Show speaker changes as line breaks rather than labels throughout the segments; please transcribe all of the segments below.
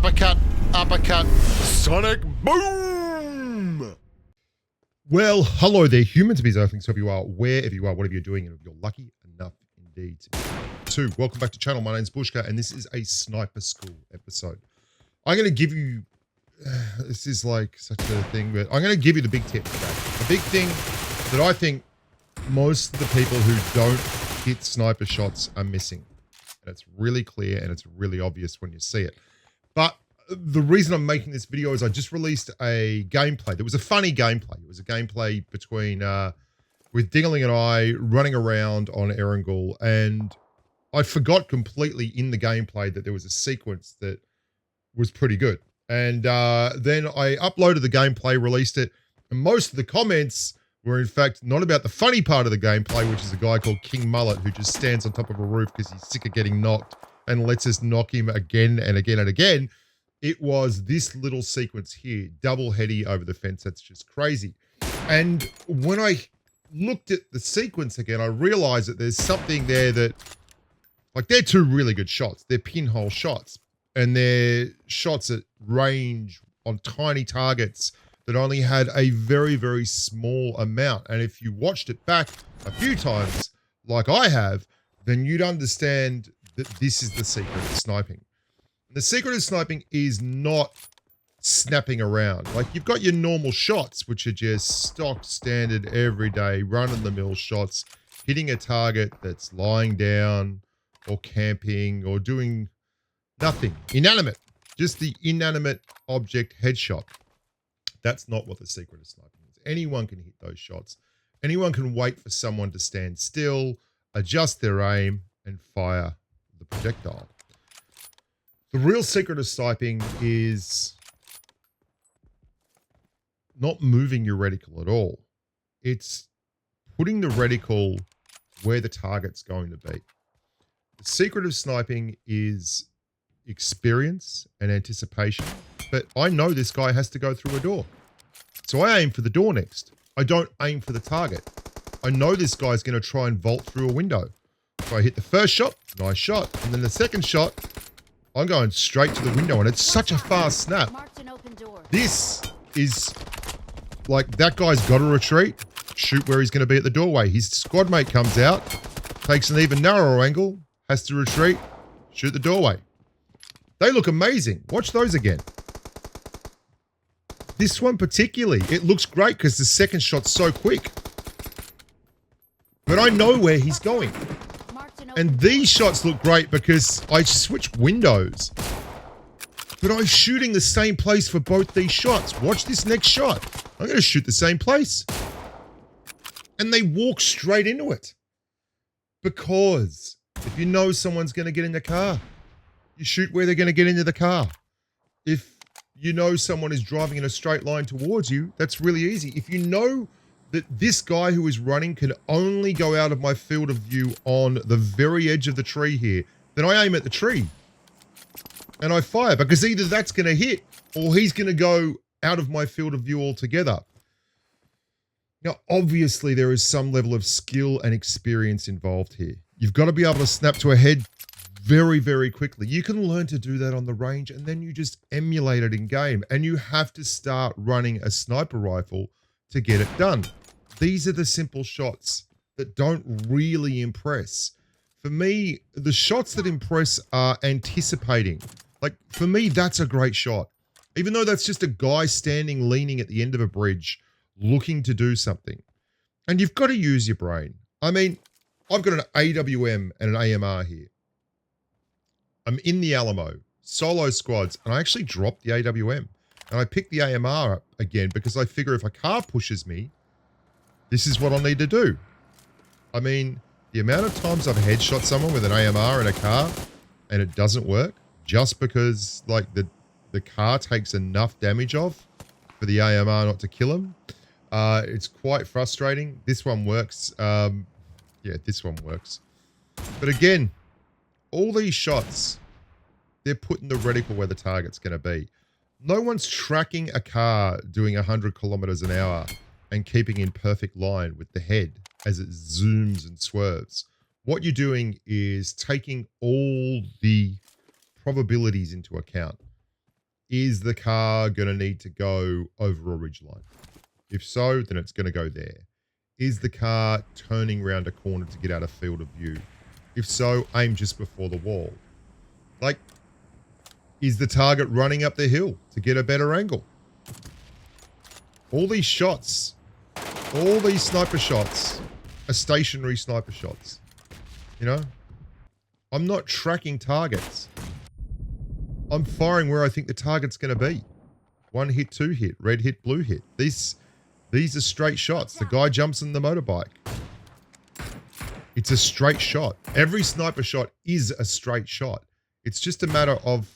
uppercut, uppercut, sonic boom!
Well, hello there, humans, bees, earthlings, wherever you are, wherever you are, whatever you're doing, and if you're lucky enough indeed to. Welcome back to the channel. My name's Bushka, and this is a Sniper School episode. I'm going to give you, this is like such a thing, but I'm going to give you the big tip today. The big thing that I think most of the people who don't hit sniper shots are missing. And it's really clear and it's really obvious when you see it. But the reason I'm making this video is I just released a gameplay. There was a funny gameplay. It was a gameplay between, with Dingling and I running around on Erangel, and I forgot completely in the gameplay that there was a sequence that was pretty good. And then I uploaded the gameplay, released it, and most of the comments were in fact not about the funny part of the gameplay, which is a guy called King Mullet who just stands on top of a roof because he's sick of getting knocked and lets us knock him again and again and again. It was this little sequence here, double heady over the fence. That's just crazy. And when I looked at the sequence again, I realized that there's something there that, like, they're two really good shots. They're pinhole shots, and they're shots at range on tiny targets that only had a very, very small amount. And if you watched it back a few times, like I have, then you'd understand that this is the secret of sniping. The secret of sniping is not snapping around. Like, you've got your normal shots, which are just stock standard, everyday, run-of-the-mill shots, hitting a target that's lying down or camping or doing nothing. Inanimate. Just the inanimate object headshot. That's not what the secret of sniping is. Anyone can hit those shots. Anyone can wait for someone to stand still, adjust their aim, and fire the projectile. The real secret of sniping is not moving your reticle at all. It's putting the reticle where the target's going to be. The secret of sniping is experience and anticipation. But I know this guy has to go through a door. So I aim for the door next. I don't aim for the target. I know this guy's going to try and vault through a window. So I hit the first shot, nice shot. And then the second shot, I'm going straight to the window. And it's such a fast snap. This is like, that guy's got to retreat, shoot where he's going to be at the doorway. His squad mate comes out, takes an even narrower angle, has to retreat, shoot the doorway. They look amazing. Watch those again. This one particularly, it looks great because the second shot's so quick. But I know where he's going. And these shots look great because I switched windows. But I'm shooting the same place for both these shots. Watch this next shot. I'm going to shoot the same place. And they walk straight into it. Because if you know someone's going to get in the car, you shoot where they're going to get into the car. If you know someone is driving in a straight line towards you, that's really easy. If you know that this guy who is running can only go out of my field of view on the very edge of the tree here, then I aim at the tree. And I fire, because either that's going to hit or he's going to go out of my field of view altogether. Now, obviously, there is some level of skill and experience involved here. You've got to be able to snap to a head very, very quickly. You can learn to do that on the range, and then you just emulate it in game. And you have to start running a sniper rifle to get it done. These are the simple shots that don't really impress. For me, the shots that impress are anticipating. Like, for me, that's a great shot. Even though that's just a guy standing, leaning at the end of a bridge, looking to do something. And you've got to use your brain. I mean, I've got an AWM and an AMR here. I'm in the Alamo, solo squads, and I actually dropped the AWM. And I picked the AMR up again because I figure if a car pushes me, this is what I'll need to do. I mean, the amount of times I've headshot someone with an AMR in a car and it doesn't work just because, like, the car takes enough damage off for the AMR not to kill him. It's quite frustrating. This one works. Yeah, this one works. But again, all these shots, they're putting the reticle where the target's going to be. No one's tracking a car doing 100 kilometers an hour and keeping in perfect line with the head as it zooms and swerves. What you're doing is taking all the probabilities into account. is the car going to need to go over a ridgeline? If so, then it's going to go there. Is the car turning around a corner to get out of field of view? If so, aim just before the wall. Like, is the target running up the hill to get a better angle? All these shots, all these sniper shots are stationary sniper shots. You know? I'm not tracking targets. I'm firing where I think the target's going to be. 1 hit, 2 hit, red hit, blue hit. These are straight shots. The guy jumps on the motorbike. It's a straight shot. Every sniper shot is a straight shot. It's just a matter of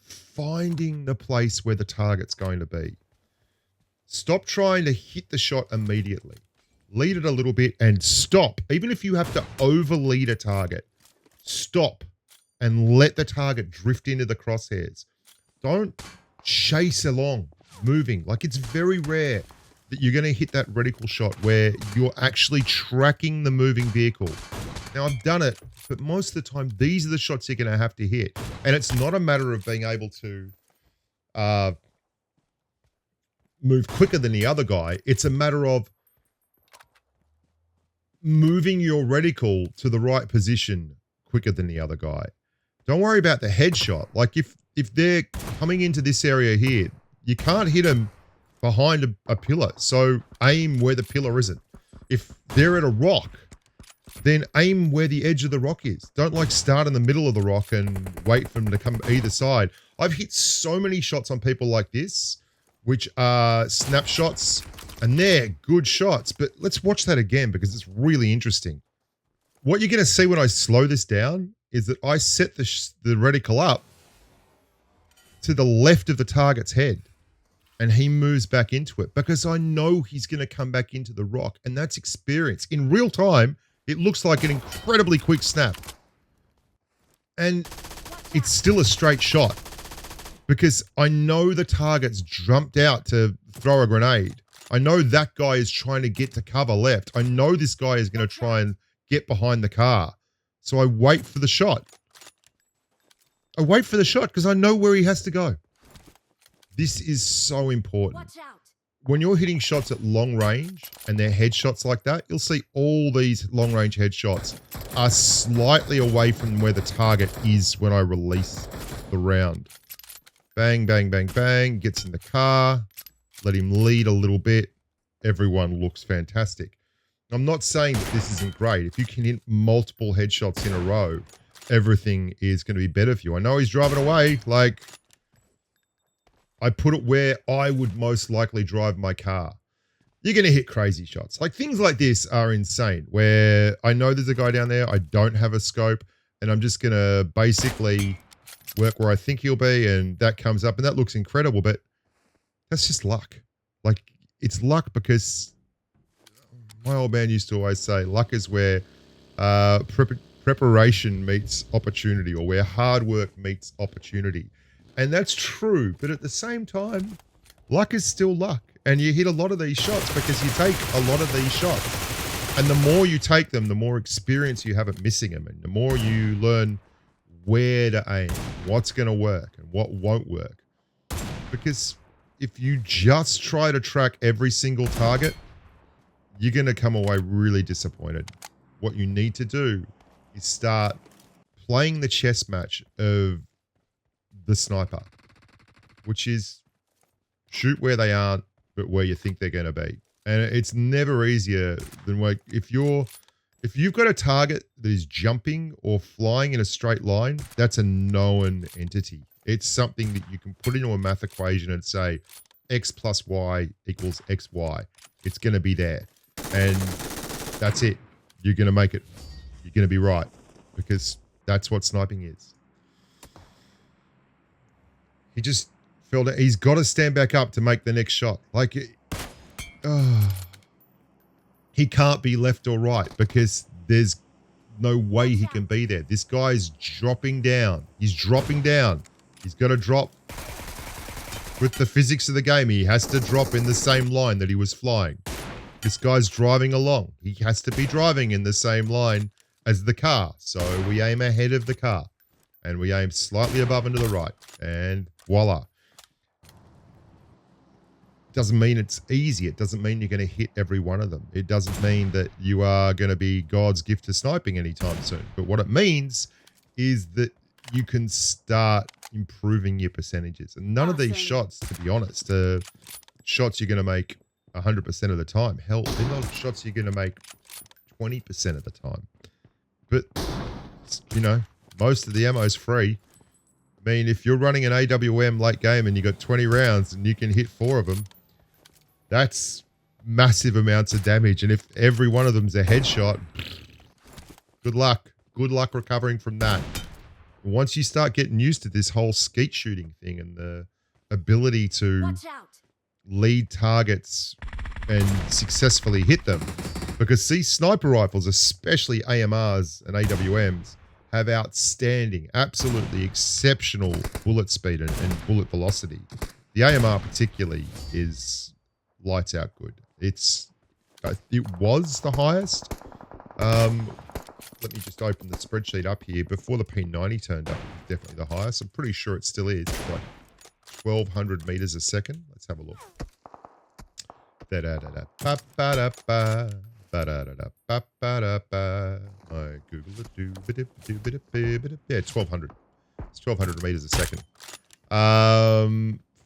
finding the place where the target's going to be. Stop trying to hit the shot immediately. Lead it a little bit and stop. Even if you have to overlead a target, stop and let the target drift into the crosshairs. Don't chase along, moving. Like, it's very rare that you're going to hit that reticle shot where you're actually tracking the moving vehicle. Now, I've done it, but most of the time, these are the shots you're going to have to hit. And it's not a matter of being able to move quicker than the other guy. It's a matter of moving your reticle to the right position quicker than the other guy. Don't worry about the headshot. Like, if they're coming into this area here, you can't hit them behind a pillar. So aim where the pillar isn't. If they're at a rock, then aim where the edge of the rock is. Don't like start in the middle of the rock and wait for them to come either side. I've hit so many shots on people like this, which are snapshots, and they're good shots. But let's watch that again because it's really interesting. What you're going to see when I slow this down is that I set the reticle up to the left of the target's head. And he moves back into it because I know he's going to come back into the rock. And that's experience. In real time, it looks like an incredibly quick snap. And it's still a straight shot because I know the target's jumped out to throw a grenade. I know that guy is trying to get to cover left. I know this guy is going to try and get behind the car. So I wait for the shot. I wait for the shot because I know where he has to go. This is so important.
Watch out.
When you're hitting shots at long range and they're headshots like that, you'll see all these long range headshots are slightly away from where the target is when I release the round. Bang, bang, bang, bang. Gets in the car. Let him lead a little bit. Everyone looks fantastic. I'm not saying that this isn't great. If you can hit multiple headshots in a row, everything is going to be better for you. I know he's driving away. Like, I put it where I would most likely drive my car. You're going to hit crazy shots. Like, things like this are insane, where I know there's a guy down there. I don't have a scope, and I'm just going to basically work where I think he'll be, and that comes up, and that looks incredible, but that's just luck. Like, it's luck because my old man used to always say, luck is where preparation meets opportunity, or where hard work meets opportunity. And that's true, but at the same time, luck is still luck. And you hit a lot of these shots because you take a lot of these shots. And the more you take them, the more experience you have at missing them. And the more you learn where to aim, what's going to work and what won't work. Because if you just try to track every single target, you're going to come away really disappointed. What you need to do is start playing the chess match of the sniper, which is shoot where they aren't, but where you think they're going to be. And it's never easier than if you've got a target that is jumping or flying in a straight line, that's a known entity. It's something that you can put into a math equation and say x plus y equals xy. It's going to be there. And that's it. You're going to make it. You're going to be right, because that's what sniping is. He just felt it. He's got to stand back up to make the next shot. Like, he can't be left or right because there's no way he can be there. This guy's dropping down. He's dropping down. He's got to drop. With the physics of the game, he has to drop in the same line that he was flying. This guy's driving along. He has to be driving in the same line as the car. So we aim ahead of the car. And we aim slightly above and to the right. And voila. Doesn't mean it's easy. It doesn't mean you're going to hit every one of them. It doesn't mean that you are going to be God's gift to sniping anytime soon. But what it means is that you can start improving your percentages. And none of these shots, to be honest, are shots you're going to make 100% of the time. Hell, they're not shots you're going to make 20% of the time. But, you know, most of the ammo is free. I mean, if you're running an AWM late game and you got 20 rounds and you can hit 4 of them, that's massive amounts of damage. And if every one of them's a headshot, good luck. Good luck recovering from that. Once you start getting used to this whole skeet shooting thing and the ability to lead targets and successfully hit them, because these sniper rifles, especially AMRs and AWMs, have outstanding, absolutely exceptional bullet speed and bullet velocity. The AMR particularly is lights out good. It was the highest. Let me just open the spreadsheet up here. Before the P90 turned up, it was definitely the highest. I'm pretty sure it still is. It's like 1,200 meters a second. Let's have a look. I Google it. Yeah, 1,200. It's 1,200 meters a second.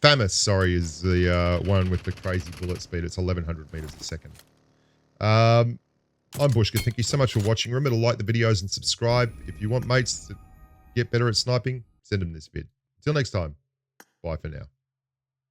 FAMAS, sorry, is the one with the crazy bullet speed. It's 1,100 meters a second. I'm Bushka. Thank you so much for watching. Remember to like the videos and subscribe. If you want mates to get better at sniping, send them this vid. Until next time, bye for now.